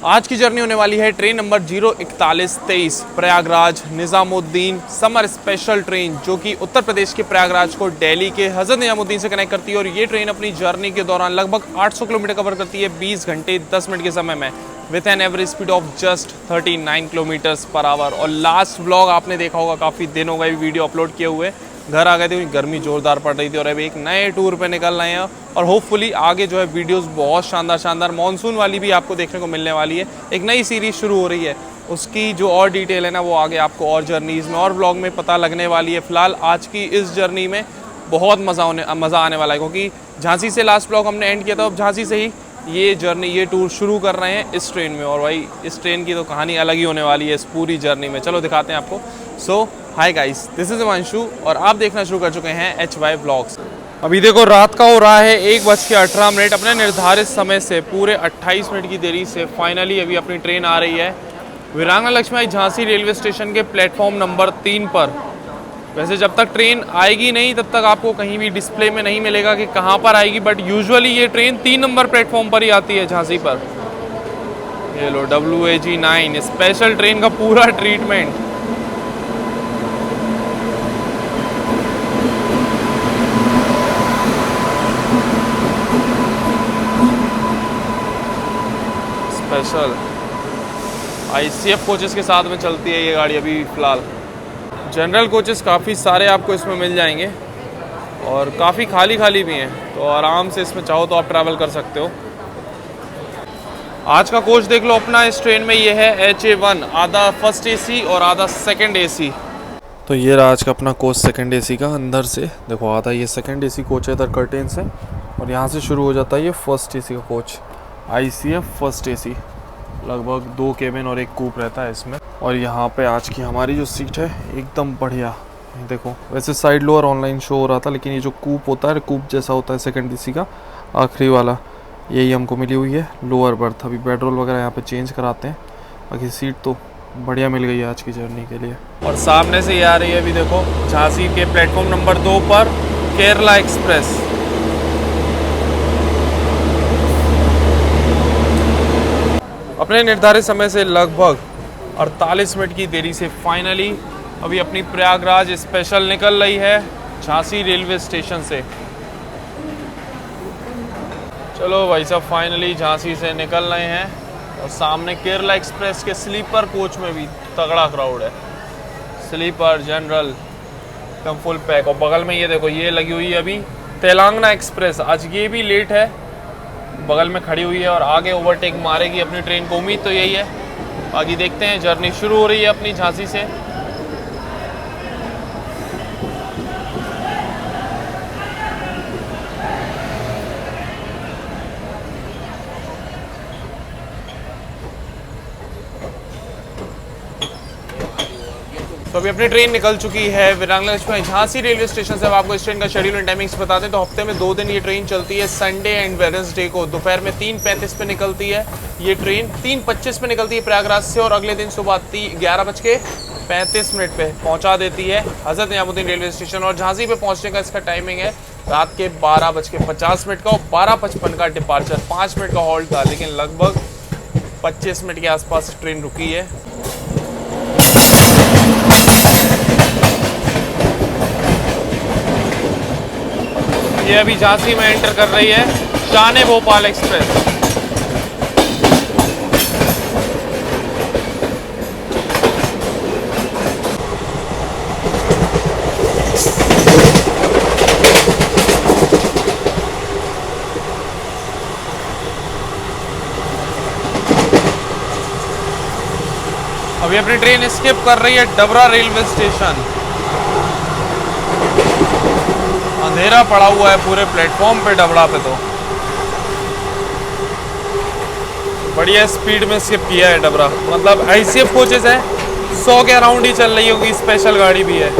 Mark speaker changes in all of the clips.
Speaker 1: आज की जर्नी होने वाली है train number 04123 Prayagraj Nizamuddin summer special train, जो कि उत्तर प्रदेश के प्रयागराज को दिल्ली के हज़रत निज़ामुद्दीन से कनेक्ट करती है। और ये ट्रेन अपनी जर्नी के दौरान लगभग 800 किलोमीटर कवर करती है 20 घंटे 10 मिनट के समय में, with an average speed of just 39 kilometres per hour. और लास्ट व्लॉग आपने देखा होगा, काफ़ी दिन हो गए वीडियो अपलोड किए हुए, घर आ गए थे क्योंकि गर्मी ज़ोरदार पड़ रही थी। और अभी एक नए टूर पे निकल रहे हैं और होपफुली आगे जो है वीडियोस बहुत शानदार मॉनसून वाली भी आपको देखने को मिलने वाली है। एक नई सीरीज़ शुरू हो रही है, उसकी जो और डिटेल है ना वो आगे आपको और जर्नीज़ में और ब्लॉग में पता लगने वाली है। फ़िलहाल आज की इस जर्नी में बहुत मज़ा आने वाला है, क्योंकि झांसी से लास्ट ब्लॉग हमने एंड किया था। अब झांसी से ही ये जर्नी, ये टूर शुरू कर रहे हैं इस ट्रेन में। और भाई इस ट्रेन की तो कहानी अलग ही होने वाली है इस पूरी जर्नी में। चलो दिखाते हैं आपको। So hi guys, this is Himanshu और आप देखना शुरू कर चुके हैं HY व्लॉग्स। अभी देखो रात का हो रहा है 1:18। अपने निर्धारित समय से पूरे 28 मिनट की देरी से फाइनली अभी अपनी ट्रेन आ रही है वीरांगना लक्ष्मीबाई झांसी रेलवे स्टेशन के प्लेटफॉर्म नंबर 3 पर। वैसे जब तक ट्रेन आएगी नहीं तब तक आपको कहीं भी डिस्प्ले में नहीं मिलेगा कि कहाँ पर आएगी, बट यूजुअली ये ट्रेन 3 नंबर प्लेटफॉर्म पर ही आती है झांसी पर। ये लो WAG 9 स्पेशल ट्रेन का पूरा ट्रीटमेंट। स्पेशल ICF कोचेस के साथ में चलती है ये गाड़ी अभी फ़िलहाल। जनरल कोचेस काफ़ी सारे आपको इसमें मिल जाएंगे और काफ़ी खाली भी हैं, तो आराम से इसमें चाहो तो आप ट्रैवल कर सकते हो। आज का कोच देख लो अपना इस ट्रेन में, ये है HA1, आधा फर्स्ट AC और आधा सेकंड AC। तो ये रहा आज का अपना कोच सेकंड AC का। अंदर से देखो आधा ये सेकंड AC कोच है इधर कर्टेन से, और यहाँ से शुरू हो जाता है ये फर्स्ट AC का कोच ICF फर्स्ट AC। लगभग 2 केबिन और 1 कूप रहता है इसमें। और यहाँ पे आज की हमारी जो सीट है एकदम बढ़िया। देखो वैसे साइड लोअर ऑनलाइन शो हो रहा था, लेकिन ये जो कूप होता है, कूप जैसा होता है सेकंड AC का आखिरी वाला, यही हमको मिली हुई है लोअर बर्थ। अभी बेडरोल वगैरह यहाँ पे चेंज कराते हैं, बाकी सीट तो बढ़िया मिल गई है आज की जर्नी के लिए। और सामने से ये आ रही है अभी देखो झांसी के प्लेटफॉर्म नंबर 2 पर केरला एक्सप्रेस। अपने निर्धारित समय से लगभग 48 मिनट की देरी से फाइनली अभी अपनी प्रयागराज स्पेशल निकल रही है झांसी रेलवे स्टेशन से। चलो भाई साहब फाइनली झांसी से निकल रहे हैं। और सामने केरला एक्सप्रेस के स्लीपर कोच में भी तगड़ा क्राउड है, स्लीपर जनरल एकदम फुल पैक। और बगल में ये देखो ये लगी हुई है अभी तेलंगाना एक्सप्रेस, आज ये भी लेट है, बगल में खड़ी हुई है और आगे ओवरटेक मारेगी अपनी ट्रेन को, उम्मीद तो यही है। बाकी देखते हैं, जर्नी शुरू हो रही है अपनी झांसी से। तो अभी अपनी ट्रेन निकल चुकी है वीरांगना लक्ष्मीबाई झांसी रेलवे स्टेशन से। अब आपको इस ट्रेन का शेड्यूल एंड टाइमिंग्स बताते हैं। तो हफ्ते में 2 दिन ये ट्रेन चलती है, संडे एंड वेडनेसडे को। दोपहर में 3:35 पे निकलती है ये ट्रेन, 3:25 पे निकलती है प्रयागराज से, और अगले दिन सुबह 11:35 पे पहुंचा देती है हज़रत निज़ामुद्दीन रेलवे स्टेशन। और झांसी पे पहुंचने का इसका टाइमिंग है रात के 12:50 का, और 12:55 का डिपार्चर। 5 मिनट का हॉल्ट था, लेकिन लगभग 25 मिनट के आसपास ट्रेन रुकी है। ये अभी झांसी में एंटर कर रही है शान भोपाल एक्सप्रेस। अभी अपनी ट्रेन स्किप कर रही है डबरा रेलवे स्टेशन। अंधेरा पड़ा हुआ है पूरे प्लेटफॉर्म पे डबरा पे, तो बढ़िया स्पीड में स्किप किया है डबरा। मतलब ICF कोचेस है, 100 के अराउंड ही चल रही होगी, स्पेशल गाड़ी भी है।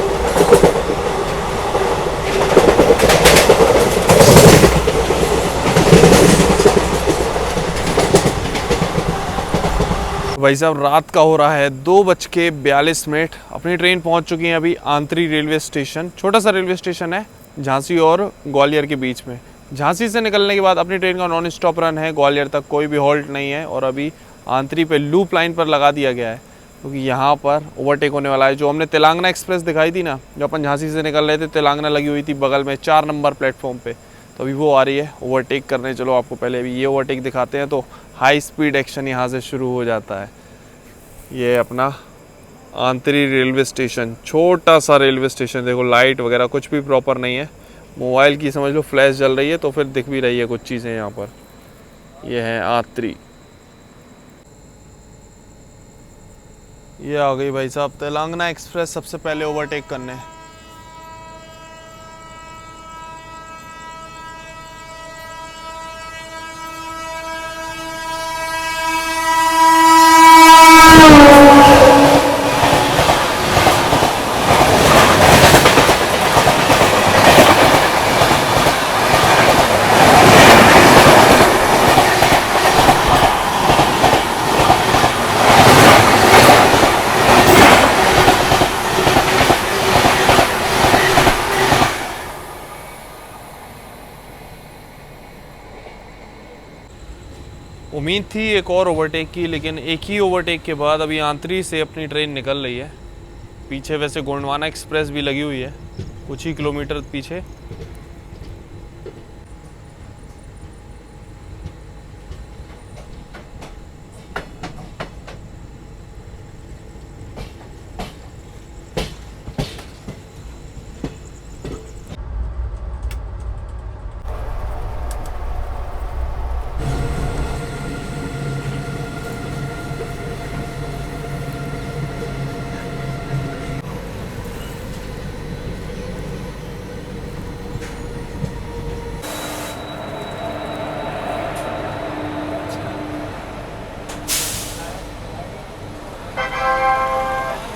Speaker 1: भाई साहब रात का हो रहा है 2:42। अपनी ट्रेन पहुंच चुकी है अभी आंतरी रेलवे स्टेशन। छोटा सा रेलवे स्टेशन है झांसी और ग्वालियर के बीच में। झांसी से निकलने के बाद अपनी ट्रेन का नॉन स्टॉप रन है ग्वालियर तक, कोई भी हॉल्ट नहीं है। और अभी आंतरी पे लूप लाइन पर लगा दिया गया है, क्योंकि यहाँ पर ओवरटेक होने वाला है। जो हमने तेलंगाना एक्सप्रेस दिखाई थी ना, जो अपन झांसी से निकल रहे थे, तेलंगाना लगी हुई थी बगल में 4 नंबर प्लेटफॉर्म पे, तो अभी वो आ रही है ओवरटेक करने। चलो आपको पहले अभी ये ओवरटेक दिखाते हैं। तो हाई स्पीड एक्शन यहाँ से शुरू हो जाता है। ये अपना आंतरी रेलवे स्टेशन, छोटा सा रेलवे स्टेशन। देखो लाइट वगैरह कुछ भी प्रॉपर नहीं है, मोबाइल की समझ लो फ्लैश जल रही है तो फिर दिख भी रही है कुछ चीज़ें यहाँ पर। ये है आंतरी, ये आ गई भाई साहब तेलंगाना एक्सप्रेस सबसे पहले ओवरटेक करने। उम्मीद थी एक और ओवरटेक की, लेकिन एक ही ओवरटेक के बाद अभी आंतरी से अपनी ट्रेन निकल रही है। पीछे वैसे गोंडवाना एक्सप्रेस भी लगी हुई है कुछ ही किलोमीटर पीछे।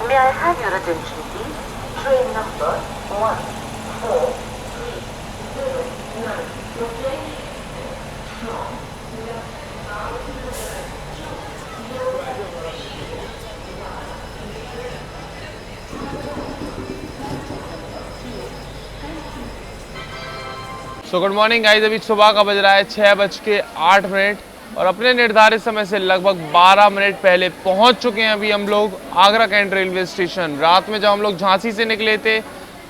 Speaker 2: May I have your attention, please? Train number 14309.
Speaker 1: So good morning guys, अभी सुबह का बज रहा है 6:08 और अपने निर्धारित समय से लगभग 12 मिनट पहले पहुंच चुके हैं अभी हम लोग आगरा कैंट रेलवे स्टेशन। रात में जब हम लोग झांसी से निकले थे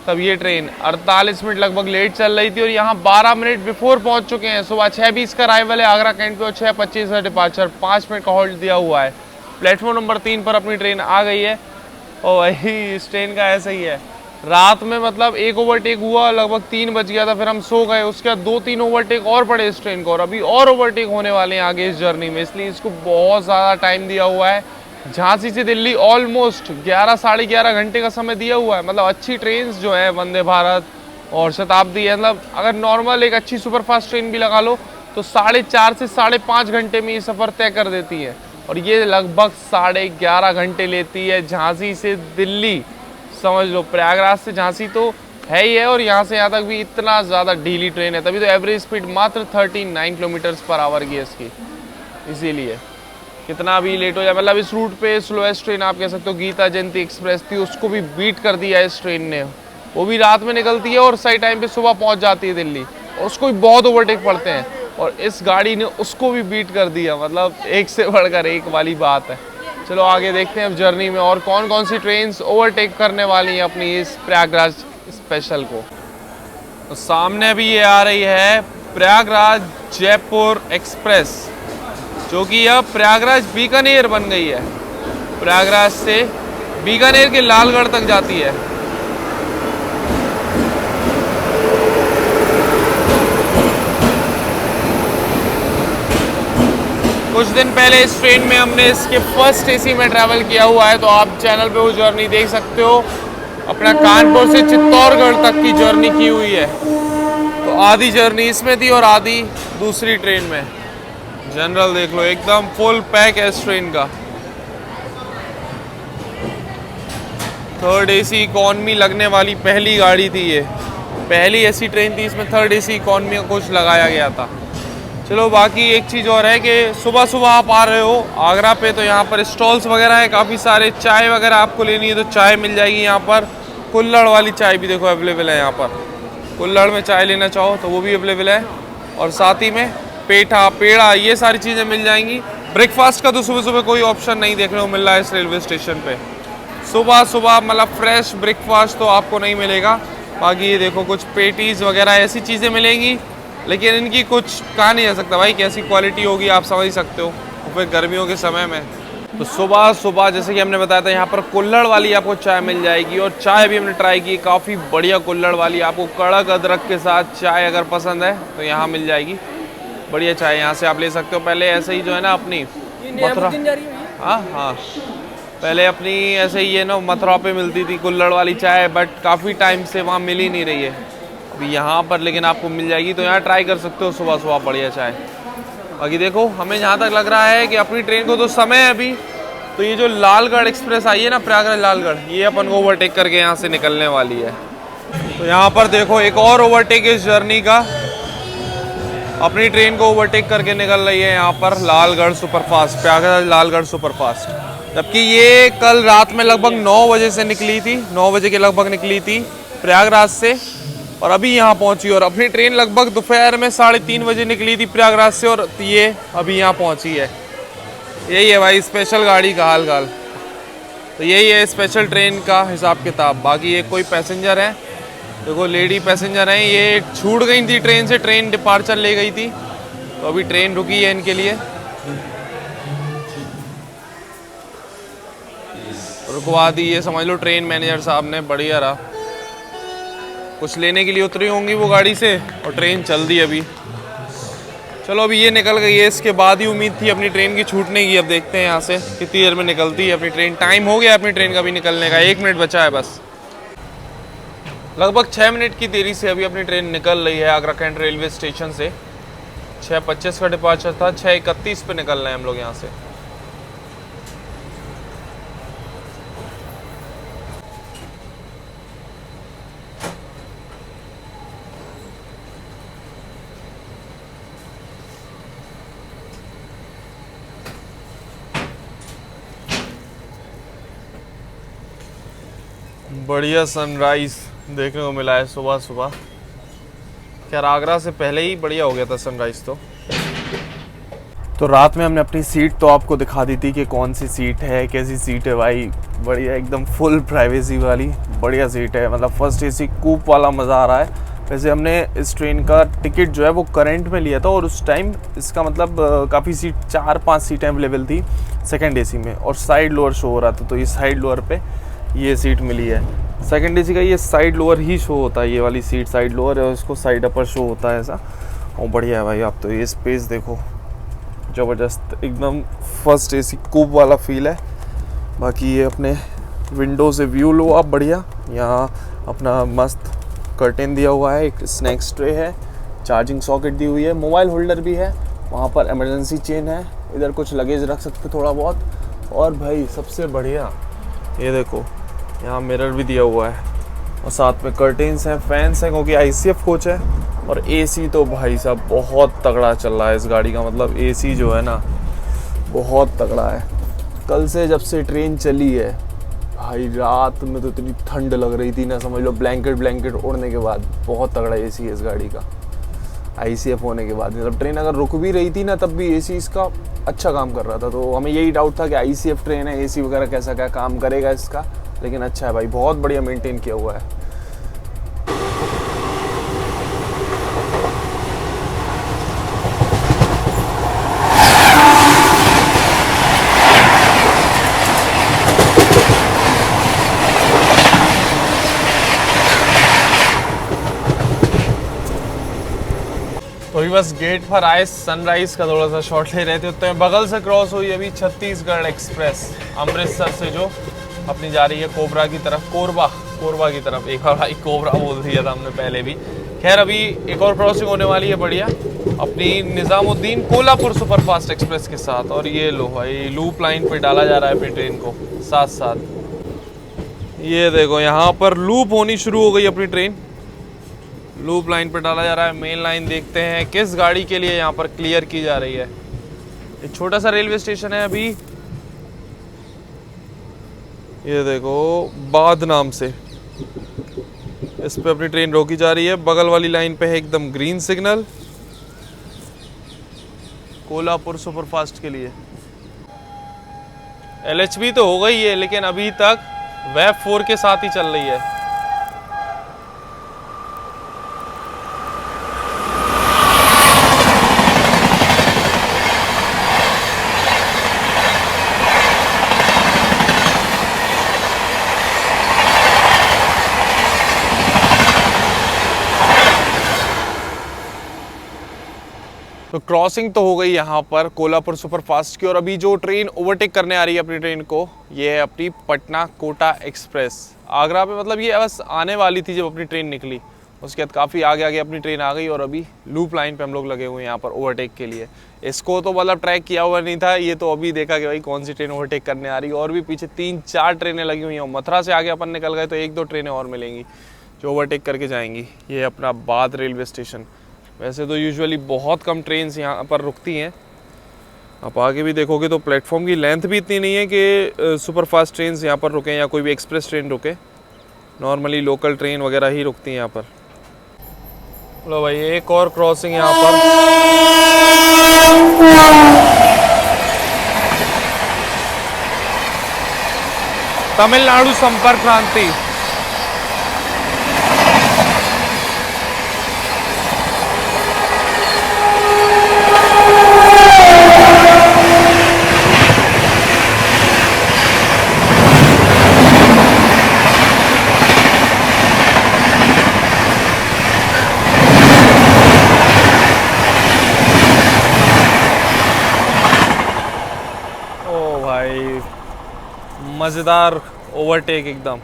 Speaker 1: तब ये ट्रेन 48 मिनट लगभग लेट चल रही थी और यहाँ 12 मिनट बिफोर पहुंच चुके हैं। सुबह 6:20 का अराइवल है आगरा कैंट पे और 6:25 का डिपार्चर, 5 मिनट का होल्ड दिया हुआ है। प्लेटफॉर्म नंबर 3 पर अपनी ट्रेन आ गई है और वही इस ट्रेन का ऐसा ही है। रात में मतलब एक ओवरटेक हुआ, लगभग 3 बज गया था, फिर हम सो गए। उसके बाद 2-3 ओवरटेक और पड़े इस ट्रेन को और अभी और ओवरटेक होने वाले हैं आगे इस जर्नी में, इसलिए इसको बहुत ज़्यादा टाइम दिया हुआ है। झांसी से दिल्ली ऑलमोस्ट 11 साढ़े 11 घंटे का समय दिया हुआ है। मतलब अच्छी ट्रेन जो है वंदे भारत और शताब्दी है, मतलब अगर नॉर्मल एक अच्छी सुपरफास्ट ट्रेन भी लगा लो तो 4.5 से 5.5 घंटे में ये सफ़र तय कर देती है और ये लगभग 11.5 घंटे लेती है झांसी से दिल्ली। समझ लो प्रयागराज से झांसी तो है ही है और यहाँ से यहाँ तक भी इतना ज़्यादा ढीली ट्रेन है, तभी तो एवरेज स्पीड मात्र 39 किलोमीटर्स पर आवर की है इसकी। इसीलिए कितना भी लेट हो जाए, मतलब इस रूट पे स्लोएस्ट ट्रेन आप कह सकते हो गीता जयंती एक्सप्रेस थी, उसको भी बीट कर दिया इस ट्रेन ने। वो भी रात में निकलती है और सही टाइम पे सुबह पहुँच जाती है दिल्ली और उसको भी बहुत ओवरटेक पड़ते हैं और इस गाड़ी ने उसको भी बीट कर दिया। मतलब एक से बढ़कर एक वाली बात है। चलो आगे देखते हैं अब जर्नी में और कौन कौन सी ट्रेन्स ओवरटेक करने वाली हैं अपनी इस प्रयागराज स्पेशल को। तो सामने अभी ये आ रही है प्रयागराज जयपुर एक्सप्रेस, जो कि अब प्रयागराज बीकानेर बन गई है। प्रयागराज से बीकानेर के लालगढ़ तक जाती है। कुछ दिन पहले इस ट्रेन में हमने इसके फर्स्ट एसी में ट्रैवल किया हुआ है, तो आप चैनल पे वो जर्नी देख सकते हो। अपना कानपुर से चित्तौड़गढ़ तक की जर्नी की हुई है, तो आधी जर्नी इसमें थी और आधी दूसरी ट्रेन में। जनरल देख लो एकदम फुल पैक है इस ट्रेन का। 3rd AC इकॉनमी लगने वाली पहली गाड़ी थी ये, पहली ऐसी ट्रेन थी इसमें 3rd AC इकॉनमी का कुछ लगाया गया था। चलो बाकी एक चीज़ और है कि सुबह सुबह आप आ रहे हो आगरा पे तो यहाँ पर स्टॉल्स वगैरह है काफ़ी सारे। चाय वगैरह आपको लेनी है तो चाय मिल जाएगी यहाँ पर। कुल्हड़ वाली चाय भी देखो अवेलेबल है यहाँ पर, कुल्हड़ में चाय लेना चाहो तो वो भी अवेलेबल है। और साथ ही में पेठा पेड़ा ये सारी चीज़ें मिल जाएंगी। ब्रेकफास्ट का तो सुबह सुबह कोई ऑप्शन नहीं देखने को मिल रहा है इस रेलवे स्टेशन पे। सुबह सुबह मतलब फ्रेश ब्रेकफास्ट तो आपको नहीं मिलेगा। बाकी ये देखो कुछ पेटीज वगैरह ऐसी चीज़ें मिलेंगी, लेकिन इनकी कुछ कहा नहीं जा सकता भाई कैसी क्वालिटी होगी, आप समझ ही सकते हो, और फिर गर्मियों के समय में। तो सुबह सुबह जैसे कि हमने बताया था यहाँ पर कुल्हड़ वाली आपको चाय मिल जाएगी, और चाय भी हमने ट्राई की, काफ़ी बढ़िया कुल्हड़ वाली। आपको कड़क अदरक के साथ चाय अगर पसंद है तो यहाँ मिल जाएगी, बढ़िया चाय यहाँ से आप ले सकते हो। पहले ऐसे ही जो है ना अपनी मथुरा, हाँ पहले अपनी ऐसे ही ये ना मथुरा पे मिलती थी कुल्हड़ वाली चाय, बट काफ़ी टाइम से वहाँ मिल ही नहीं रही है अभी यहाँ पर, लेकिन आपको मिल जाएगी। तो यहाँ ट्राई कर सकते हो सुबह सुबह बढ़िया चाय। बाकी देखो हमें जहाँ तक लग रहा है कि अपनी ट्रेन को तो समय है अभी, तो ये जो लालगढ़ एक्सप्रेस आई है ना, प्रयागराज लालगढ़, ये अपन को ओवरटेक करके यहाँ से निकलने वाली है। तो यहाँ पर देखो एक और ओवरटेक इस जर्नी का, अपनी ट्रेन को ओवरटेक करके निकल रही है यहाँ पर लालगढ़ सुपरफास्ट, प्रयागराज लालगढ़ सुपरफास्ट। जबकि ये कल रात में लगभग 9 बजे से निकली थी, 9 बजे के लगभग निकली थी प्रयागराज से, और अभी यहाँ पहुँची। और अपनी ट्रेन लगभग दोपहर में 3:30 बजे निकली थी प्रयागराज से, और ये अभी यहाँ पहुँची है। यही है भाई स्पेशल गाड़ी का हाल गाल। तो यही है स्पेशल ट्रेन का हिसाब किताब। बाकी ये कोई पैसेंजर है, देखो लेडी पैसेंजर हैं, ये छूट गई थी ट्रेन से, ट्रेन डिपार्चर ले गई थी, तो अभी ट्रेन रुकी है इनके लिए। रुकवा दी ये समझ लो ट्रेन मैनेजर साहब ने, बढ़िया रहा। कुछ लेने के लिए उतरी होंगी वो गाड़ी से, और ट्रेन चल दी अभी। चलो अभी ये निकल गई है, इसके बाद ही उम्मीद थी अपनी ट्रेन की छूटने की। अब देखते हैं यहाँ से कितनी देर में निकलती है अपनी ट्रेन। टाइम हो गया अपनी ट्रेन का भी निकलने का, 1 मिनट बचा है बस। लगभग 6 मिनट की देरी से अभी अपनी ट्रेन निकल रही है आगरा कैंट रेलवे स्टेशन से। 6:25 का डिपार्चर था, 6:31 पे निकल रहे हैं हम लोग यहाँ से। बढ़िया सनराइज देखने को मिला है सुबह सुबह। खैर आगरा से पहले ही बढ़िया हो गया था सनराइज। तो रात में हमने अपनी सीट तो आपको दिखा दी थी कि कौन सी सीट है, कैसी सीट है भाई। बढ़िया एकदम फुल प्राइवेसी वाली बढ़िया सीट है, मतलब फर्स्ट एसी कूप वाला मज़ा आ रहा है। वैसे हमने इस ट्रेन का टिकट जो है वो करंट में लिया था, और उस टाइम इसका मतलब काफ़ी सीट 4-5 सीटें अवेलेबल थी सेकंड एसी में, और साइड लोअर शो हो रहा था। तो ये साइड लोअर पे ये सीट मिली है। सेकंड एसी का ये साइड लोअर ही शो होता है, ये वाली सीट साइड लोअर है, और इसको साइड अपर शो होता है ऐसा। और बढ़िया है भाई। आप तो ये स्पेस देखो, ज़बरदस्त एकदम फर्स्ट एसी कूप वाला फील है। बाकी ये अपने विंडो से व्यू लो आप, बढ़िया। यहाँ अपना मस्त कर्टेन दिया हुआ है, एक स्नैक्स ट्रे है, चार्जिंग सॉकेट दी हुई है, मोबाइल होल्डर भी है, वहाँ पर इमरजेंसी चेन है, इधर कुछ लगेज रख सकते थोड़ा बहुत। और भाई सबसे बढ़िया ये देखो यहाँ मिरर भी दिया हुआ है, और साथ में कर्टेन्स हैं, फैंस हैं, क्योंकि ICF कोच है। और एसी तो भाई साहब बहुत तगड़ा चल रहा है इस गाड़ी का, मतलब एसी जो है ना बहुत तगड़ा है। कल से जब से ट्रेन चली है भाई, रात में तो इतनी ठंड लग रही थी ना, समझ लो ब्लैंकेट ओढ़ने के बाद। बहुत तगड़ा एसी है इस गाड़ी का ICF होने के बाद। मतलब ट्रेन अगर रुक भी रही थी ना, तब भी एसी इसका अच्छा काम कर रहा था। तो हमें यही डाउट था कि ICF ट्रेन है, एसी वगैरह कैसा क्या काम करेगा इसका, लेकिन अच्छा है भाई, बहुत बढ़िया मेंटेन किया हुआ है। तो अभी बस गेट पर आए, सनराइज का थोड़ा सा शॉट ले रहे थे, तो बगल से क्रॉस हुई अभी छत्तीसगढ़ एक्सप्रेस अमृतसर से, जो अपनी जा रही है कोबरा की तरफ, कोरबा की तरफ। एक बार भाई कोबरा बोल दिया था हमने पहले भी। खैर अभी एक और क्रॉसिंग होने वाली है बढ़िया, अपनी निज़ामुद्दीन कोल्हापुर सुपरफास्ट एक्सप्रेस के साथ। और ये लो भाई लूप लाइन पे डाला जा रहा है अपनी ट्रेन को साथ साथ। ये देखो यहाँ पर लूप होनी शुरू हो गई अपनी ट्रेन, लूप लाइन पर डाला जा रहा है। मेन लाइन देखते हैं किस गाड़ी के लिए यहाँ पर क्लियर की जा रही है। एक छोटा सा रेलवे स्टेशन है अभी, ये देखो बाध नाम से, इस पे अपनी ट्रेन रोकी जा रही है। बगल वाली लाइन पे है एकदम ग्रीन सिग्नल कोल्हापुर सुपरफास्ट के लिए। LHB तो हो गई है लेकिन अभी तक वेब 4 के साथ ही चल रही है। तो क्रॉसिंग तो हो गई यहाँ पर कोल्हापुर सुपरफास्ट की, और अभी जो ट्रेन ओवरटेक करने आ रही है अपनी ट्रेन को, ये है अपनी पटना कोटा एक्सप्रेस। आगरा पे मतलब ये बस आने वाली थी जब अपनी ट्रेन निकली, उसके बाद काफ़ी आगे आगे अपनी ट्रेन आ गई और अभी लूप लाइन पे हम लोग लगे हुए हैं यहाँ पर ओवरटेक के लिए। इसको तो मतलब ट्रैक किया हुआ नहीं था, ये तो अभी देखा कि भाई कौन सी ट्रेन ओवरटेक करने आ रही है। और भी पीछे 3-4 ट्रेनें लगी हुई हैं, मथुरा से आगे अपन निकल गए तो 1-2 ट्रेनें और मिलेंगी जो ओवरटेक करके जाएंगी। ये अपना बाद रेलवे स्टेशन। वैसे तो यूजुअली बहुत कम ट्रेन्स यहाँ पर रुकती हैं, आप आगे भी देखोगे तो प्लेटफॉर्म की लेंथ भी इतनी नहीं है कि सुपरफास्ट ट्रेन्स यहाँ पर रुकें या कोई भी एक्सप्रेस ट्रेन रुके। नॉर्मली लोकल ट्रेन वगैरह ही रुकती हैं यहाँ पर। लो भाई एक और क्रॉसिंग यहाँ पर। तमिलनाडु संपर्क क्रांति। मज़ेदार ओवरटेक एकदम।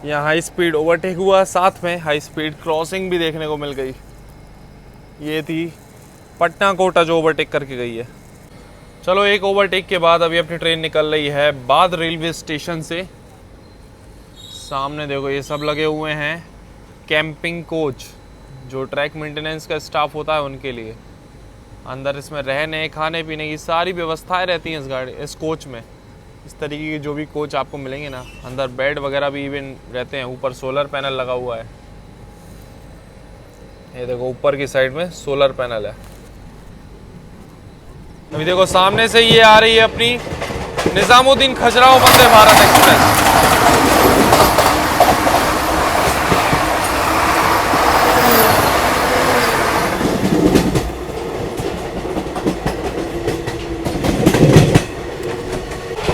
Speaker 1: यहाँ हाई स्पीड ओवरटेक हुआ, साथ में हाई स्पीड क्रॉसिंग भी देखने को मिल गई। ये थी पटना कोटा जो ओवरटेक करके गई है। चलो एक ओवरटेक के बाद अभी अपनी ट्रेन निकल रही है बाद रेलवे स्टेशन से। सामने देखो ये सब लगे हुए हैं कैंपिंग कोच, जो ट्रैक मेंटेनेंस का स्टाफ होता है उनके लिए। अंदर इसमें रहने खाने पीने की सारी व्यवस्थाएं रहती हैं इस कोच में। इस तरीके के जो भी कोच आपको मिलेंगे ना, अंदर बेड वगैरह भी इवन रहते हैं। ऊपर सोलर पैनल लगा हुआ है, ये देखो ऊपर की साइड में सोलर पैनल है। अभी देखो सामने से ये आ रही है अपनी निजामुद्दीन खजुराहो वंदे भारत एक्सप्रेस।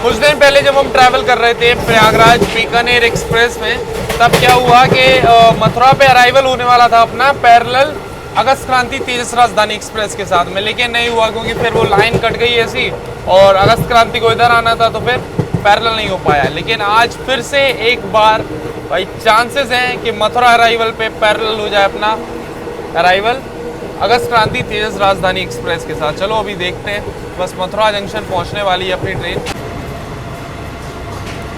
Speaker 1: कुछ दिन पहले जब हम ट्रैवल कर रहे थे प्रयागराज बीकानेर एक्सप्रेस में, तब क्या हुआ कि मथुरा पे अराइवल होने वाला था अपना पैरेलल अगस्त क्रांति तेजस राजधानी एक्सप्रेस के साथ में, लेकिन नहीं हुआ क्योंकि फिर वो लाइन कट गई ऐसी, और अगस्त क्रांति को इधर आना था तो फिर पैरेलल नहीं हो पाया। लेकिन आज फिर से एक बार भाई चांसेस हैं कि मथुरा अराइवल पे पैरेलल हो जाए अपना अराइवल अगस्त क्रांति तेजस राजधानी एक्सप्रेस के साथ। चलो अभी देखते हैं, बस मथुरा जंक्शन पहुँचने वाली है अपनी ट्रेन।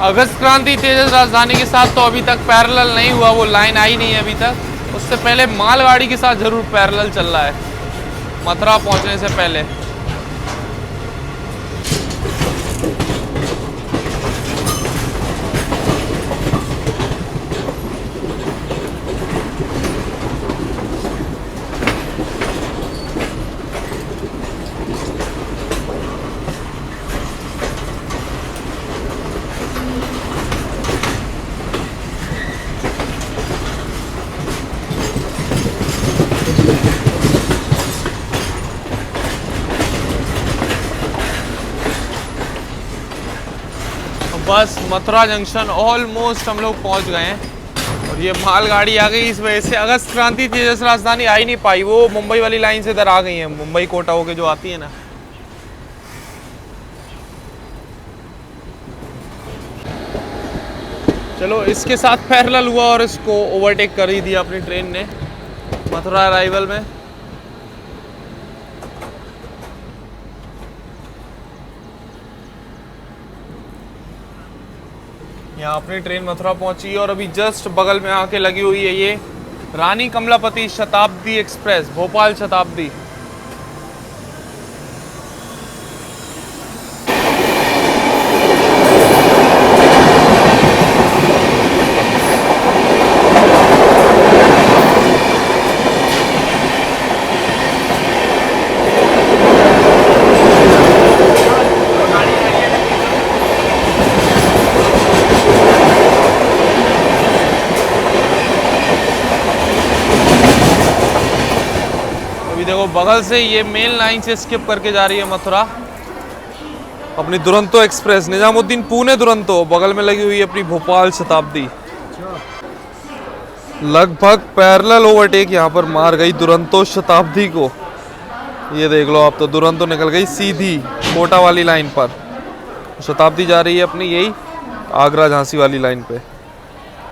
Speaker 1: अगस्त क्रांति तेजस राजधानी के साथ तो अभी तक पैरेलल नहीं हुआ, वो लाइन आई नहीं है अभी तक। उससे पहले मालगाड़ी के साथ जरूर पैरेलल चल रहा है मथुरा पहुंचने से पहले। बस मथुरा जंक्शन ऑलमोस्ट हम लोग पहुंच गए हैं, और ये मालगाड़ी आ गई। इस वजह से अगस्त क्रांति तेजस राजधानी आ ही नहीं पाई, वो मुंबई वाली लाइन से इधर आ गई है, मुंबई कोटा होके जो आती है ना। चलो इसके साथ पैरेलल हुआ और इसको ओवरटेक कर ही दिया अपनी ट्रेन ने मथुरा अराइवल में। यहाँ अपनी ट्रेन मथुरा पहुंची और अभी जस्ट बगल में आके लगी हुई है ये रानी कमलापति शताब्दी एक्सप्रेस, भोपाल शताब्दी। अभी देखो बगल से ये मेन लाइन से स्किप करके जा रही है मथुरा अपनी दुरंतो एक्सप्रेस, निजामुद्दीन पुणे दुरंतो। बगल में लगी हुई है अपनी भोपाल शताब्दी। लगभग पैरेलल ओवरटेक यहाँ पर मार गई दुरंतो शताब्दी को। ये देख लो आप, तो दुरंतो निकल गई सीधी कोटा वाली लाइन पर, शताब्दी जा रही है अपनी यही आगरा झांसी वाली लाइन पे।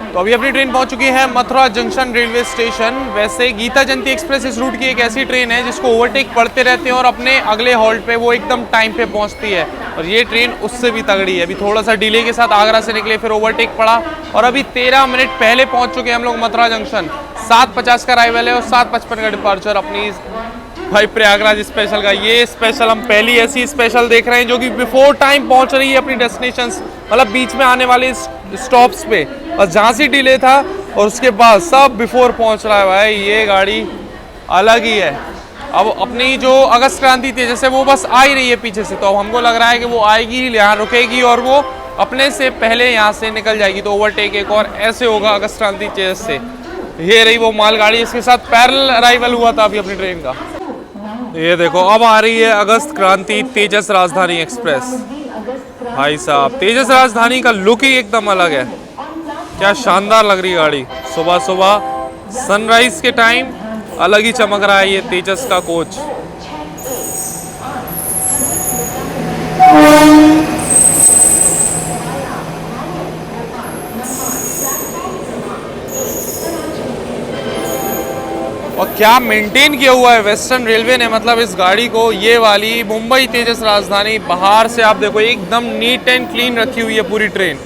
Speaker 1: तो अभी अपनी ट्रेन पहुंच चुकी है मथुरा जंक्शन रेलवे स्टेशन। वैसे गीता जयंती एक्सप्रेस इस रूट की एक ऐसी ट्रेन है जिसको ओवरटेक पड़ते रहते हैं और अपने अगले हॉल्ट पे वो एकदम टाइम पे पहुंचती है, और ये ट्रेन उससे भी तगड़ी है। अभी थोड़ा सा डिले के साथ आगरा से निकले, फिर ओवरटेक पड़ा और अभी 13 मिनट पहले पहुंच चुके हैं हम लोग मथुरा जंक्शन। 7:50 का अराइवल है और 7:55 का डिपार्चर अपनी भाई प्रयागराज स्पेशल का। ये स्पेशल हम पहली ऐसी स्पेशल देख रहे हैं जो कि बिफोर टाइम पहुंच रही है अपनी डेस्टिनेशंस, मतलब बीच में आने वाले स्टॉप्स पे। और जहाँ से डिले था और उसके बाद सब बिफोर पहुंच रहा है भाई। ये गाड़ी अलग ही है। अब अपनी जो अगस्त क्रांति थी जैसे वो बस आ ही रही है पीछे से, तो अब हमको लग रहा है कि वो आएगी, यहाँ रुकेगी और वो अपने से पहले यहाँ से निकल जाएगी। तो ओवरटेक एक और ऐसे होगा अगस्त क्रांति तेजस से। ये रही वो मालगाड़ी, इसके साथ पैरेलल अराइवल हुआ था अभी अपनी ट्रेन का। ये देखो अब आ रही है अगस्त क्रांति तेजस राजधानी एक्सप्रेस। भाई साहब तेजस राजधानी का लुक ही एकदम अलग है, क्या शानदार लग रही है गाड़ी। सुबह सुबह सनराइज के टाइम अलग ही चमक रहा है ये तेजस का कोच। और क्या मेंटेन किया हुआ है वेस्टर्न रेलवे ने, मतलब इस गाड़ी को, ये वाली मुंबई तेजस राजधानी। बाहर से आप देखो एकदम नीट एंड क्लीन रखी हुई है पूरी ट्रेन,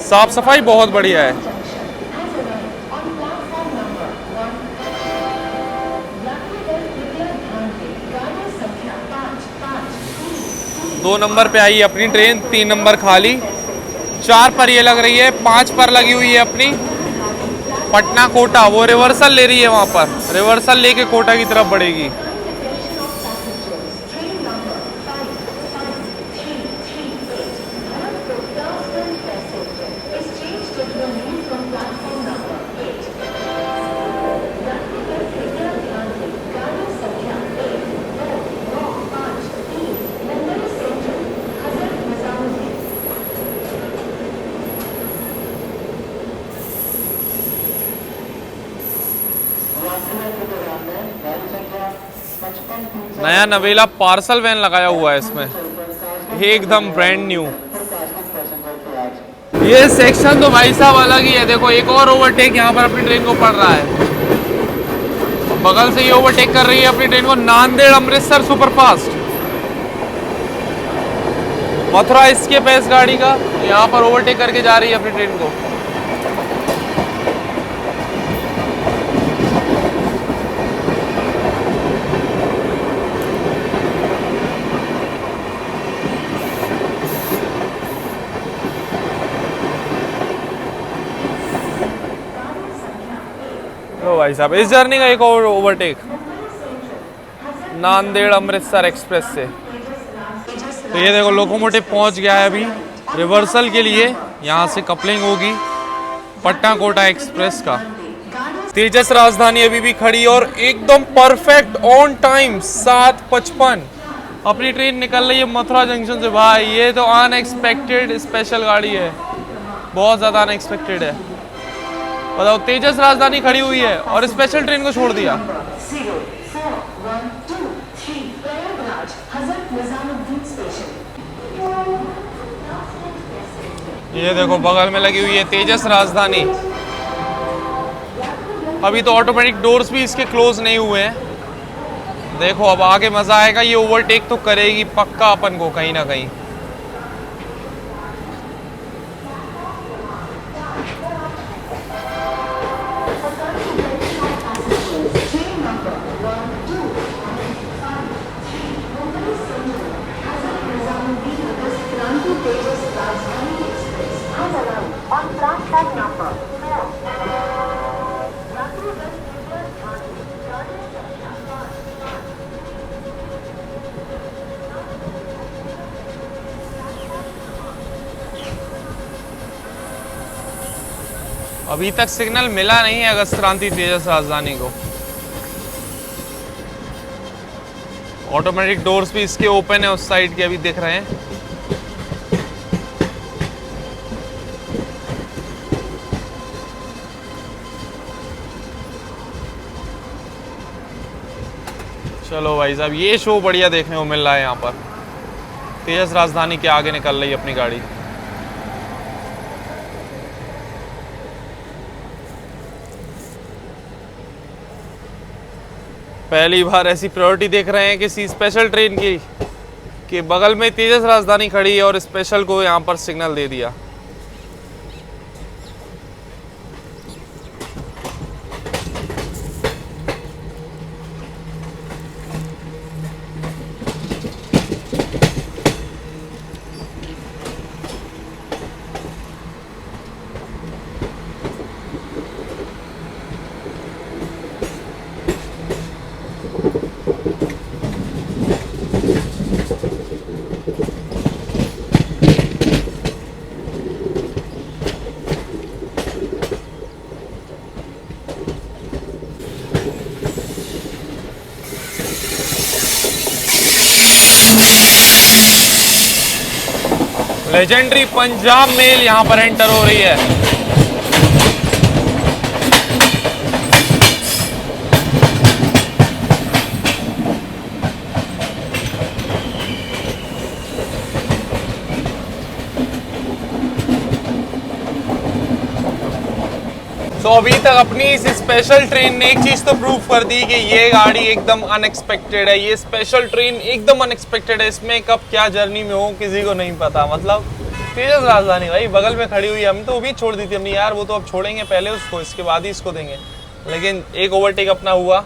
Speaker 1: साफ सफाई बहुत बढ़िया है। दो नंबर पे आई है अपनी ट्रेन, 3 नंबर खाली, 4 पर ये लग रही है, 5 पर लगी हुई है अपनी पटना कोटा। वो रिवर्सल ले रही है, वहां पर रिवर्सल लेके कोटा की तरफ बढ़ेगी। नया नवेला पार्सल वैन लगाया हुआ है इसमें, एकदम ब्रांड न्यू। ये सेक्शन तो भाई साहब अलग ही है। देखो एक और ओवरटेक यहाँ पर अपनी ट्रेन को पड़ रहा है। बगल से ये ओवरटेक कर रही है अपनी ट्रेन को नांदेड़ अमृतसर सुपरफास्ट। मथुरा स्केप है इस गाड़ी का, यहाँ पर ओवरटेक करके जा रही है अपनी ट्रेन को। भाई साहब इस जर्नी का एक और ओवरटेक नांदेड़ अमृतसर एक्सप्रेस से। तो ये देखो लोकोमोटिव पहुंच गया है अभी रिवर्सल के लिए, यहाँ से कपलिंग होगी पटना कोटा एक्सप्रेस का। तेजस राजधानी अभी भी खड़ी और एकदम परफेक्ट ऑन टाइम 7:55 अपनी ट्रेन निकल रही है मथुरा जंक्शन से। भाई ये तो अनएक्सपेक्टेड स्पेशल गाड़ी है, बहुत ज़्यादा अनएक्सपेक्टेड है। बताओ तेजस राजधानी खड़ी हुई है और स्पेशल ट्रेन को छोड़ दिया। ये देखो बगल में लगी हुई है तेजस राजधानी। अभी तो ऑटोमेटिक डोर्स भी इसके क्लोज नहीं हुए हैं। देखो अब आगे मजा आएगा, ये ओवरटेक तो करेगी पक्का अपन को कहीं ना कहीं। अभी तक सिग्नल मिला नहीं है अगस्त क्रांति तेजस राजधानी को। ऑटोमेटिक डोर्स भी इसके ओपन है उस साइड के, अभी दिख रहे हैं। चलो भाई साहब, ये शो बढ़िया देखने को मिल रहा है यहाँ पर। तेजस राजधानी के आगे निकल रही है अपनी गाड़ी। पहली बार ऐसी प्रायोरिटी देख रहे हैं किसी स्पेशल ट्रेन की कि बगल में तेजस राजधानी खड़ी है और स्पेशल को यहाँ पर सिग्नल दे दिया। लेजेंडरी पंजाब मेल यहाँ पर एंटर हो रही है। तो अभी तक अपनी इस स्पेशल ट्रेन ने एक चीज तो प्रूव कर दी कि ये गाड़ी एकदम अनएक्सपेक्टेड है। ये स्पेशल ट्रेन एकदम अनएक्सपेक्टेड है। इसमें कब क्या जर्नी में हो किसी को नहीं पता। मतलब तेजस राजधानी भाई बगल में खड़ी हुई है। हम तो वो भी छोड़ दी थी हमने, यार वो तो अब छोड़ेंगे पहले उसको, इसके बाद ही इसको देंगे। लेकिन एक ओवरटेक अपना हुआ,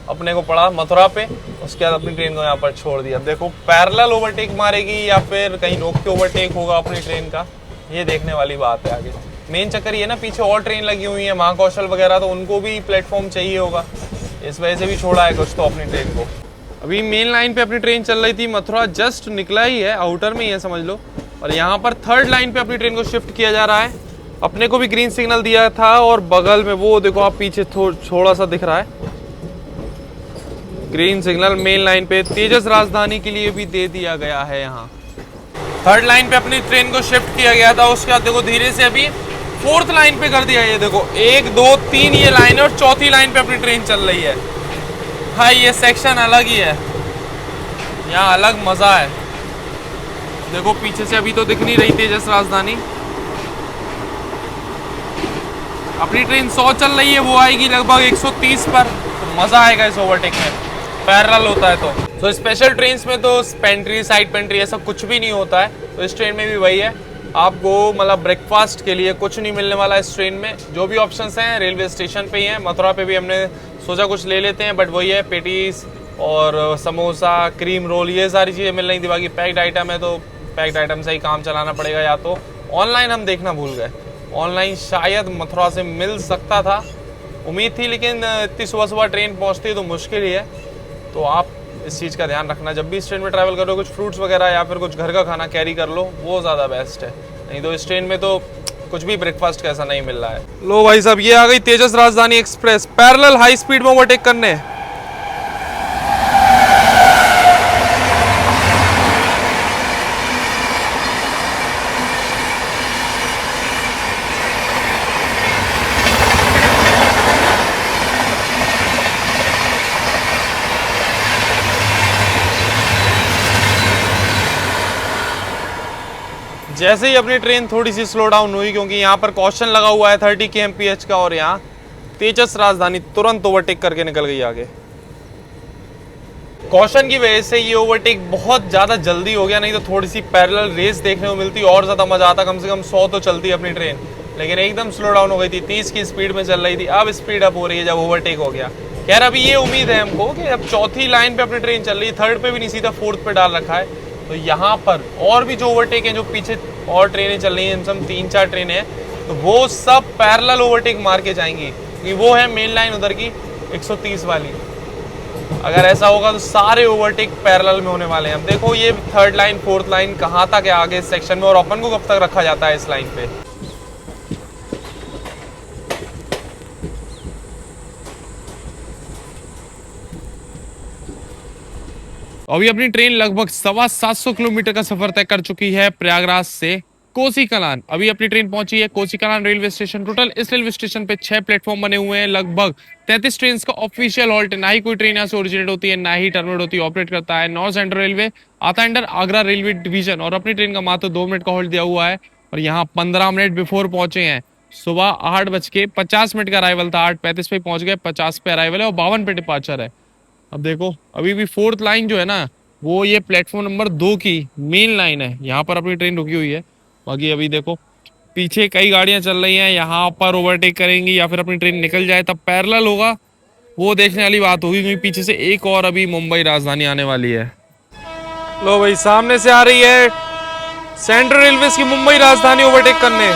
Speaker 1: अपने को पड़ा मथुरा पे, उसके बाद अपनी ट्रेन को यहाँ पर छोड़ दिया। अब देखो पैरेलल ओवरटेक मारेगी या फिर कहीं रोक के ओवरटेक होगा अपनी ट्रेन का, ये देखने वाली बात है आगे। मेन चक्कर ये ना, पीछे और ट्रेन लगी हुई है महाकौशल वगैरह, तो उनको भी प्लेटफॉर्म चाहिए होगा, इस वजह से भी छोड़ा है कुछ तो अपनी ट्रेन को। अभी मेन लाइन पे अपनी ट्रेन चल रही थी, मथुरा जस्ट निकला ही है, आउटर में ही है समझ लो। और यहाँ पर थर्ड लाइन पे अपनी ट्रेन को शिफ्ट किया जा रहा है। अपने को भी ग्रीन सिग्नल दिया था और बगल में वो देखो आप पीछे थोड़ा सा दिख रहा है ग्रीन सिग्नल मेन लाइन पे तेजस राजधानी के लिए भी दे दिया गया है। यहाँ थर्ड लाइन पे अपनी ट्रेन को शिफ्ट किया गया था, उसके बाद देखो धीरे से अभी फोर्थ लाइन पे कर दिया। ये देखो 1 2 3 ये लाइन है और चौथी लाइन पे अपनी ट्रेन चल रही है। हाँ ये सेक्शन अलग ही है, यहाँ अलग मजा है। देखो पीछे से अभी तो दिख नहीं रही तेजस राजधानी। अपनी ट्रेन 100 चल रही है, वो आएगी लगभग 130 पर, तो मजा आएगा इस ओवरटेक में, पैरेलल होता है तो स्पेशल ट्रेन में तो पेंट्री साइड पेंट्री ऐसा कुछ भी नहीं होता है। तो इस ट्रेन में भी वही है, आपको मतलब ब्रेकफास्ट के लिए कुछ नहीं मिलने वाला इस ट्रेन में। जो भी ऑप्शंस हैं रेलवे स्टेशन पे ही हैं। मथुरा पे भी हमने सोचा कुछ ले लेते हैं, बट वही है पेटीज और समोसा क्रीम रोल ये सारी चीज़ें मिल रही थी। बाकी पैक्ड आइटम है तो पैक्ड आइटम से ही काम चलाना पड़ेगा, या तो ऑनलाइन हम देखना भूल गए। ऑनलाइन शायद मथुरा से मिल सकता था, उम्मीद थी, लेकिन इतनी सुबह सुबह ट्रेन पहुँचती है तो मुश्किल ही है। तो आप इस चीज़ का ध्यान रखना, जब भी इस ट्रेन में ट्रैवल करो कुछ फ्रूट्स वगैरह या फिर कुछ घर का खाना कैरी कर लो, वो ज़्यादा बेस्ट है। नहीं तो इस ट्रेन में तो कुछ भी ब्रेकफास्ट कैसा नहीं मिल रहा है। लो भाई साहब, ये आ गई तेजस राजधानी एक्सप्रेस पैरेलल हाई स्पीड में ओवरटेक करने। जैसे ही अपनी ट्रेन थोड़ी सी स्लो डाउन हुई, क्योंकि यहाँ पर कॉशन लगा हुआ है 30 kmph का, और यहाँ तेजस राजधानी तुरंत ओवरटेक करके निकल गई आगे। कॉशन की वजह से ये ओवरटेक बहुत ज़्यादा जल्दी हो गया, नहीं तो थोड़ी सी पैरेलल रेस देखने को मिलती और ज़्यादा मज़ा आता। कम से कम 100 तो चलती अपनी ट्रेन, लेकिन एकदम स्लो डाउन हो गई थी। 30 की स्पीड में चल रही थी, अब स्पीड अप हो रही है जब ओवरटेक हो गया। यार अभी ये उम्मीद है हमको कि अब चौथी लाइन पे अपनी ट्रेन चल रही है, थर्ड पे भी नहीं सीधा फोर्थ पे डाल रखा है। तो यहाँ पर और भी जो ओवरटेक हैं, जो पीछे और ट्रेनें चल रही हैं, सब 3-4 ट्रेनें हैं, तो वो सब पैरेलल ओवरटेक मार के जाएंगी, क्योंकि वो है मेन लाइन उधर की 130 वाली। अगर ऐसा होगा तो सारे ओवरटेक पैरेलल में होने वाले हैं। अब देखो ये थर्ड लाइन फोर्थ लाइन कहाँ तक है आगे इस सेक्शन में, और अपन को कब तक रखा जाता है इस लाइन पे। अभी अपनी ट्रेन लगभग 750 किलोमीटर का सफर तय कर चुकी है प्रयागराज से कोसी कलान। अभी अपनी ट्रेन पहुंची है Kosi Kalan railway station. Total इस रेलवे स्टेशन पे 6 प्लेटफॉर्म बने हुए हैं। लगभग 33 ट्रेन का ऑफिशियल हॉल्ट है। ना ही कोई ट्रेन यहाँ से ओरिजिनेट होती है, ना ही टर्मिनेट होती है, ऑपरेट करता है। नॉर्थ सेंट्रल रेलवे आता है अंडर आगरा रेलवे डिवीजन और अपनी ट्रेन का मात्र 2 मिनट का हॉल्ट दिया हुआ है और यहाँ 15 मिनट बिफोर पहुंचे हैं। सुबह 8:50 का अराइवल था, 8:35 पे पहुंच गए, 50 पे अराइवल है और 52 पे डिपार्चर है। अब देखो अभी भी 4th लाइन जो है ना वो ये प्लेटफॉर्म नंबर 2 की मेन लाइन है, यहाँ पर अपनी ट्रेन रुकी हुई है। बाकी अभी देखो पीछे कई गाड़ियां चल रही हैं, यहाँ पर ओवरटेक करेंगी या फिर अपनी ट्रेन निकल जाए तब पैरेलल होगा, वो देखने वाली बात होगी, क्योंकि पीछे से एक और अभी मुंबई राजधानी आने वाली है। लो भाई सामने से आ रही है सेंट्रल रेलवे की मुंबई राजधानी ओवरटेक करने।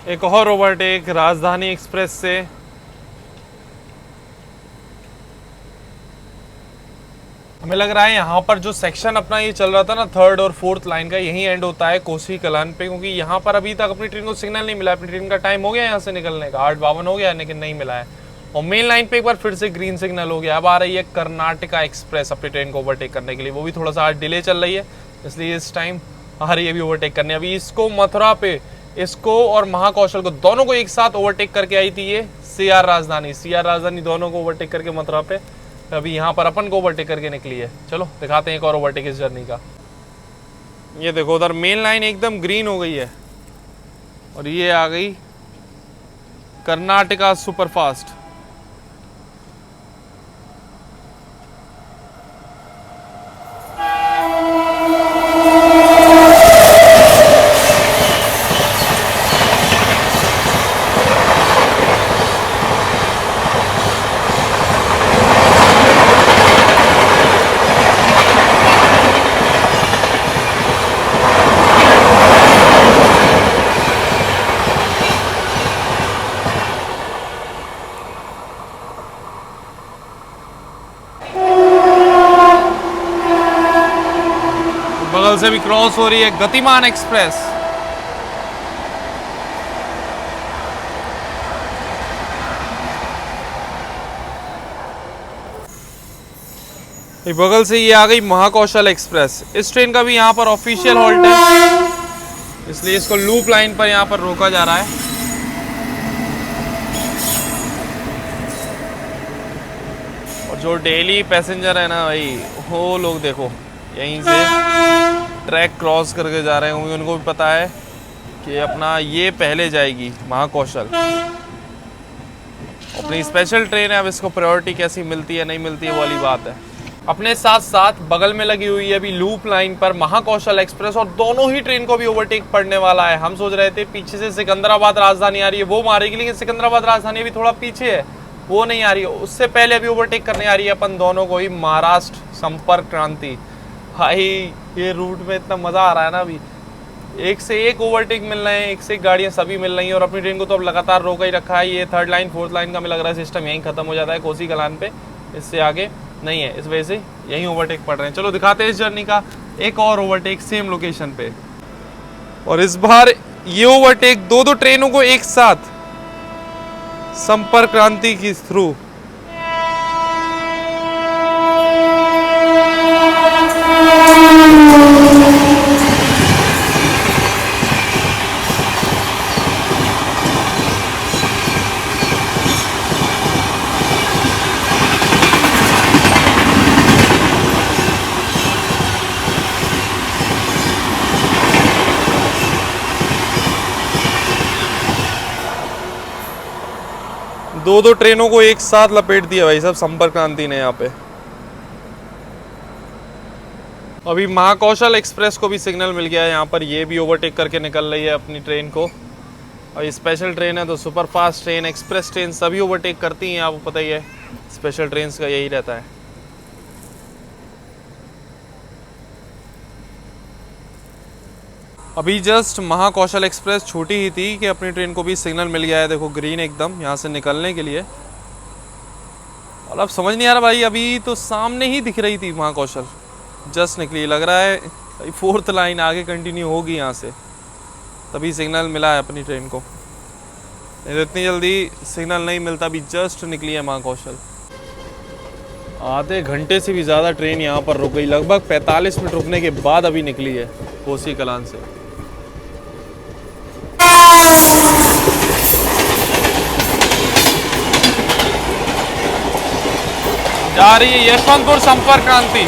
Speaker 1: एक और ओवरटेक राजधानी एक्सप्रेस से। हमें लग रहा है यहाँ पर जो सेक्शन अपना ये चल रहा था ना 3rd और 4th लाइन का, यही एंड होता है कोसी कलान पे, क्योंकि यहाँ पर अभी तक अपनी ट्रेन को सिग्नल नहीं मिला। अपनी ट्रेन का टाइम हो गया यहाँ से निकलने का, 8:52 हो गया लेकिन नहीं मिला है। और मेन लाइन पे एक बार फिर से ग्रीन सिग्नल हो गया। अब आ रही है कर्नाटका एक्सप्रेस अपनी ट्रेन को ओवरटेक करने के लिए, वो भी थोड़ा सा डिले चल रही है इसलिए इस टाइम आ रही है अभी ओवरटेक करने। अभी इसको मथुरा पे, इसको और महाकौशल को, दोनों को एक साथ ओवरटेक करके आई थी ये सीआर राजधानी दोनों को ओवरटेक करके मथुरा पे अभी यहाँ पर अपन को ओवरटेक करके निकली है। चलो दिखाते हैं एक और ओवरटेक इस जर्नी का। ये देखो उधर मेन लाइन एकदम ग्रीन हो गई है और ये आ गई कर्नाटका सुपरफास्ट। बगल से भी क्रॉस हो रही है गतिमान एक्सप्रेस। बगल से ये आ गई महाकौशल एक्सप्रेस। इस ट्रेन का भी यहाँ पर ऑफिशियल हॉल्ट है, इसलिए इसको लूप लाइन पर यहाँ पर रोका जा रहा है। और जो डेली पैसेंजर है ना भाई, वो लोग देखो यहीं से ट्रैक क्रॉस करके जा रहे हैं, क्योंकि उनको भी पता है कि अपना ये पहले जाएगी महाकौशल। अपनी स्पेशल ट्रेन है, अब इसको प्रायोरिटी कैसी मिलती है नहीं मिलती है वो वाली बात है। अपने साथ साथ बगल में लगी हुई है अभी लूप लाइन पर महाकौशल एक्सप्रेस और दोनों ही ट्रेन को भी ओवरटेक पड़ने वाला है। हम सोच रहे थे पीछे से सिकंदराबाद राजधानी आ रही है वो मारेगी, लेकिन सिकंदराबाद राजधानी अभी थोड़ा पीछे है, वो नहीं आ रही है। उससे पहले अभी ओवरटेक करने आ रही है अपन दोनों को ही महाराष्ट्र संपर्क क्रांति। भाई ये रूट में इतना मजा आ रहा है ना, अभी एक से एक ओवरटेक मिल रहे हैं, एक से एक गाड़ियां सभी मिल रही हैं और अपनी ट्रेन को तो अब लगातार रोका ही रखा है। ये 3rd लाइन 4th लाइन का हमें लग रहा है सिस्टम यहीं खत्म हो जाता है कोसी कलान पे, इससे आगे नहीं है, इस वजह से यहीं ओवरटेक पड़ रहे हैं। चलो दिखाते हैं इस जर्नी का एक और ओवरटेक सेम लोकेशन पे। और इस बार ये ओवरटेक दो ट्रेनों को एक साथ संपर्क क्रांति के थ्रू। दो ट्रेनों को एक साथ लपेट दिया भाई साहब संपर्क क्रांति ने यहाँ पे। अभी महाकौशल एक्सप्रेस को भी सिग्नल मिल गया है यहाँ पर, ये भी ओवरटेक करके निकल रही है अपनी ट्रेन को। और ये स्पेशल ट्रेन है तो super fast train, express train सभी ओवरटेक करती हैं, आपको पता ही है स्पेशल ट्रेन का यही रहता है। अभी जस्ट महाकौशल एक्सप्रेस छूटी ही थी कि अपनी ट्रेन को भी सिग्नल मिल गया है। देखो ग्रीन एकदम यहाँ से निकलने के लिए। और अब समझ नहीं आ रहा भाई, अभी तो सामने ही दिख रही थी महाकौशल, जस्ट निकली। लग रहा है 4th लाइन आगे कंटिन्यू होगी यहाँ से, तभी सिग्नल मिला है अपनी ट्रेन को। नहीं तो इतनी जल्दी सिग्नल नहीं मिलता। अभी जस्ट निकली है महाकौशल। आधे घंटे से भी ज़्यादा ट्रेन यहाँ पर रुक गई। लगभग 45 मिनट रुकने के बाद अभी निकली है कोसी कलान से। जा रही है यशवंतपुर संपर्क क्रांति।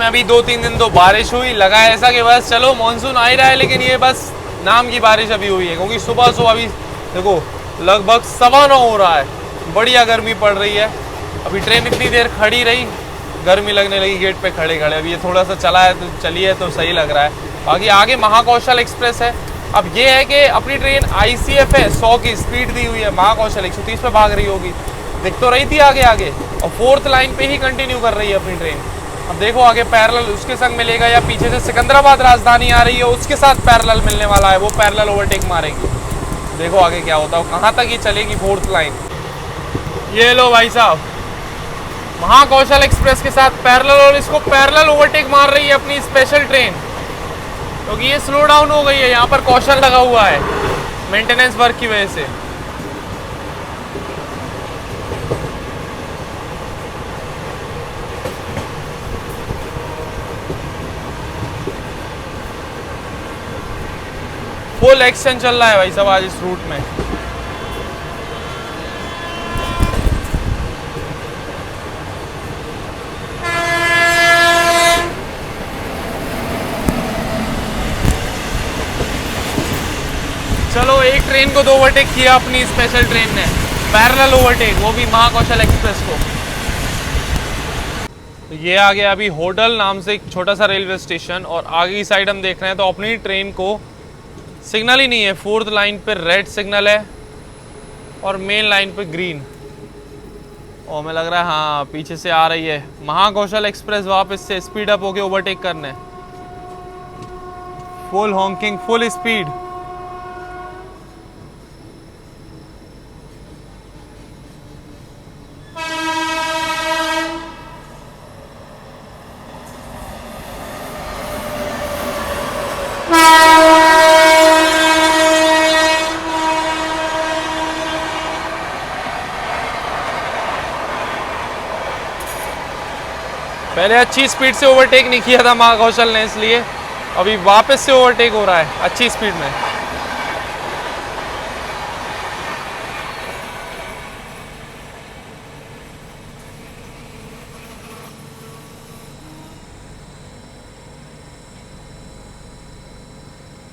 Speaker 1: अभी 2-3 दिन तो बारिश हुई, लगा है ऐसा कि बस चलो मानसून आ ही रहा है, लेकिन ये बस नाम की बारिश अभी हुई है। क्योंकि सुबह सुबह अभी देखो लगभग 9:15 हो रहा है, बढ़िया गर्मी पड़ रही है। अभी ट्रेन इतनी देर खड़ी रही, गर्मी लगने लगी गेट पे खड़े खड़े। अभी ये थोड़ा सा चला है तो चलिए तो सही लग रहा है। बाकी आगे महाकौशल एक्सप्रेस है। अब ये है कि अपनी ट्रेन ICF है, 100 की स्पीड दी हुई है, महाकौशल 130 पे भाग रही होगी, दिख तो रही थी आगे आगे, और 4th लाइन पे ही कंटिन्यू कर रही है अपनी ट्रेन। अब देखो आगे पैरेलल उसके संग मिलेगा या पीछे से सिकंदराबाद राजधानी आ रही है उसके साथ पैरेलल मिलने वाला है, वो पैरेलल ओवरटेक मारेगी। देखो आगे क्या होता है, कहाँ तक ये चलेगी 4th लाइन। ये लो भाई साहब, महाकौशल एक्सप्रेस के साथ पैरेलल, और इसको पैरेलल ओवरटेक मार रही है अपनी स्पेशल ट्रेन, क्योंकि ये स्लो डाउन हो गई है। यहाँ पर कौशल लगा हुआ है मेंटेनेंस वर्क की वजह से। फुल एक्शन चल रहा है भाई साहब आज इस रूट में। चलो एक ट्रेन को तो ओवरटेक किया अपनी स्पेशल ट्रेन ने, पैरेलल ओवरटेक, वो भी महाकौशल एक्सप्रेस को। तो ये आ गया अभी होडल नाम से एक छोटा सा रेलवे स्टेशन, और आगे की साइड हम देख रहे हैं तो अपनी ट्रेन को सिग्नल ही नहीं है। 4th लाइन पे रेड सिग्नल है और मेन लाइन पे ग्रीन। और हमें लग रहा है हाँ पीछे से आ रही है महाकौशल एक्सप्रेस वापस से स्पीड अप होके ओवरटेक करने। Full Hawking, full speed. पहले अच्छी स्पीड से ओवरटेक नहीं किया था महाकौशल ने, इसलिए अभी वापस से ओवरटेक हो रहा है अच्छी स्पीड में।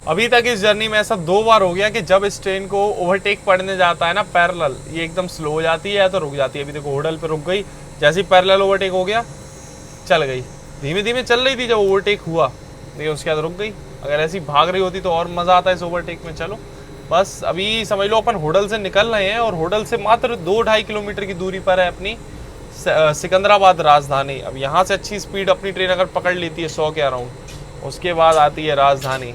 Speaker 1: अभी तक इस जर्नी में ऐसा 2 बार हो गया कि जब इस ट्रेन को ओवरटेक पड़ने जाता है ना पैरेलल, ये एकदम स्लो हो जाती है या तो रुक जाती है। अभी देखो होडल पे रुक गई, जैसे ही पैरेलल ओवरटेक हो गया चल गई। धीमे धीमे चल रही थी जब ओवरटेक हुआ, देखिए उसके बाद रुक गई। अगर ऐसी भाग रही होती तो और मज़ा आता है इस ओवरटेक में। चलो बस अभी समझ लो अपन होडल से निकल रहे हैं, और होडल से मात्र 2-2.5 किलोमीटर की दूरी पर है अपनी सिकंदराबाद राजधानी। अब यहाँ से अच्छी स्पीड अपनी ट्रेन अगर पकड़ लेती है 100 के अराउंड, उसके बाद आती है राजधानी,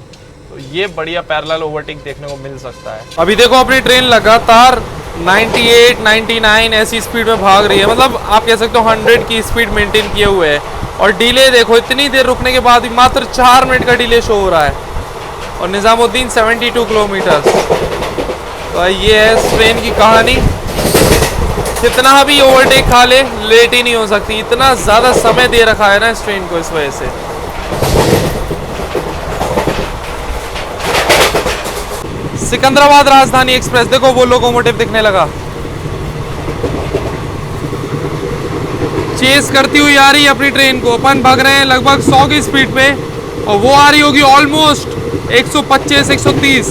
Speaker 1: तो ये बढ़िया पैरेलल ओवरटेक देखने को मिल सकता है। अभी देखो अपनी ट्रेन लगातार 98, 99 ऐसी स्पीड में भाग रही है, मतलब आप कह सकते हो 100 की स्पीड मेंटेन किए हुए है। और डिले देखो, इतनी देर रुकने के बाद भी मात्र 4 मिनट का डिले शो हो रहा है। और निज़ामुद्दीन 72 किलोमीटर। तो ये है इस ट्रेन की कहानी। कितना भी ओवरटेक खा ले, लेट ही नहीं हो सकती। इतना ज़्यादा समय दे रखा है ना इस ट्रेन को, इस वजह से। सिकंदराबाद राजधानी एक्सप्रेस, देखो वो लोकोमोटिव दिखने लगा, चेस करती हुई आ रही है अपनी ट्रेन को। अपन भाग रहे हैं लगभग 100 की स्पीड पे, और वो आ रही होगी ऑलमोस्ट 125, 130।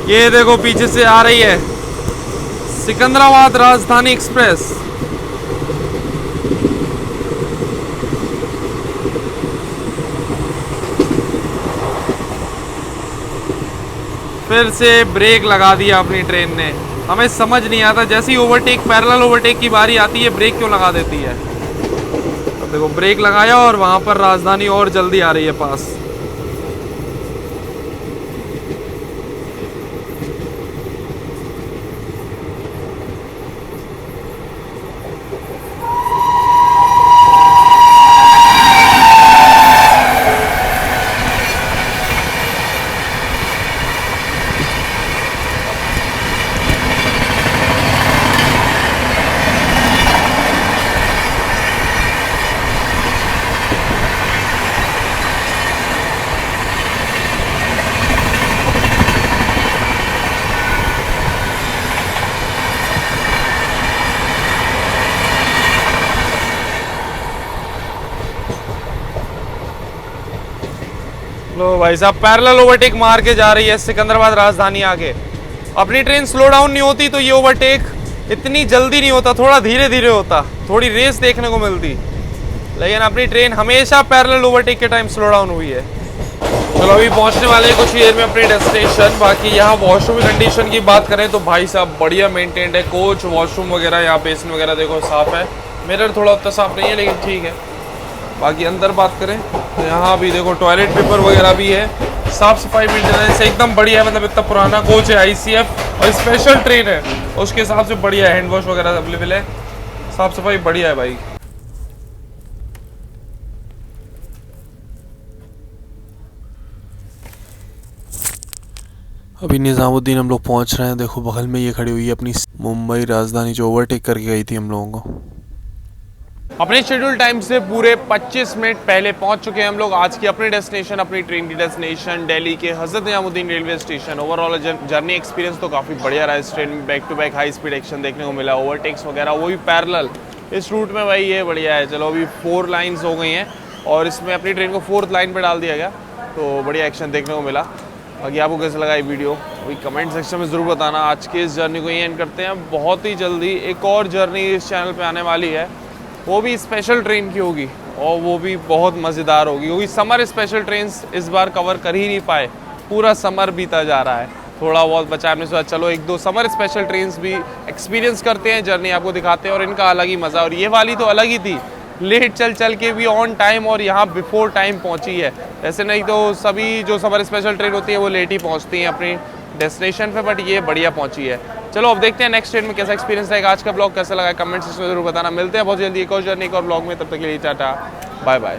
Speaker 1: ये देखो पीछे से आ रही है सिकंदराबाद राजधानी एक्सप्रेस। फिर से ब्रेक लगा दिया अपनी ट्रेन ने। हमें समझ नहीं आता, जैसे ही ओवरटेक पैरेलल ओवरटेक की बारी आती है ब्रेक क्यों लगा देती है। अब देखो ब्रेक लगाया और वहाँ पर राजधानी और जल्दी आ रही है पास। लो भाई साहब, पैरेलल ओवरटेक मार के जा रही है सिकंदराबाद राजधानी आगे। अपनी ट्रेन स्लो डाउन नहीं होती तो ये ओवरटेक इतनी जल्दी नहीं होता, थोड़ा धीरे धीरे होता, थोड़ी रेस देखने को मिलती। लेकिन अपनी ट्रेन हमेशा पैरेलल ओवरटेक के टाइम स्लो डाउन हुई है। चलो अभी पहुंचने वाले हैं कुछ ही देर में अपनी डेस्टिनेशन। बाकी यहाँ वॉशरूम कंडीशन की बात करें तो भाई साहब बढ़िया मेंटेन्ड है। कोच वॉशरूम वगैरह, यहाँ बेसिन वगैरह देखो साफ है। मिरर थोड़ा उतना साफ नहीं है लेकिन ठीक है। बाकी अंदर बात करें तो यहाँ भी देखो टॉयलेट पेपर वगैरह भी है, साफ सफाई मेंटेनेंस एकदम बढ़िया है। मतलब इतना पुराना कोच है ICF और स्पेशल ट्रेन है, उसके हिसाब से बढ़िया है। हैंड वॉश वगैरह अवेलेबल है, साफ सफाई बढ़िया है भाई। अभी निज़ामुद्दीन हम लोग पहुँच रहे हैं। देखो बगल में ये खड़ी हुई है अपनी मुंबई राजधानी जो ओवरटेक करके गई थी हम लोगों को। अपने शेड्यूल टाइम से पूरे 25 मिनट पहले पहुंच चुके हैं हम लोग। आज की अपनी डेस्टिनेशन, अपनी ट्रेन की डेस्टिनेशन दिल्ली के Hazrat Nizamuddin railway station. Overall journey experience तो काफ़ी बढ़िया रहा। इस ट्रेन में back to back high speed action देखने को मिला, ओवरटेक्स वगैरह वो भी पैरेलल इस रूट में भाई, ये बढ़िया है। चलो अभी 4 लाइन्स हो गई हैं और इसमें अपनी ट्रेन को 4th लाइन पर डाल दिया गया, तो बढ़िया एक्शन देखने को मिला। बाकी आपको कैसा लगा ये वीडियो वही कमेंट सेक्शन में ज़रूर बताना। आज के इस जर्नी को यही एंड करते हैं। बहुत ही जल्दी एक और जर्नी इस चैनल पे आने वाली है, वो भी स्पेशल ट्रेन की होगी और वो भी बहुत मज़ेदार होगी, क्योंकि समर स्पेशल ट्रेन्स इस बार कवर कर ही नहीं पाए। पूरा समर बीता जा रहा है, थोड़ा बहुत बचा। हमने सोचा चलो 1-2 समर स्पेशल ट्रेन्स भी एक्सपीरियंस करते हैं, जर्नी आपको दिखाते हैं और इनका अलग ही मज़ा। और ये वाली तो अलग ही थी, लेट चल के भी ऑन टाइम और यहाँ बिफोर टाइम पहुँची है। ऐसे नहीं तो सभी जो समर स्पेशल ट्रेन होती है वो लेट ही पहुँचती हैं अपनी डेस्टिनेशन पे, बट ये बढ़िया पहुँची है। चलो अब देखते हैं नेक्स्ट ट्रेन में कैसा एक्सपीरियंस रहेगा। आज का ब्लॉग कैसा लगा कमेंट सेक्शन में जरूर बताना। मिलते हैं बहुत जल्दी एक और जर्नी एक और ब्लॉग में, तब तक के लिए टाटा बाय बाय।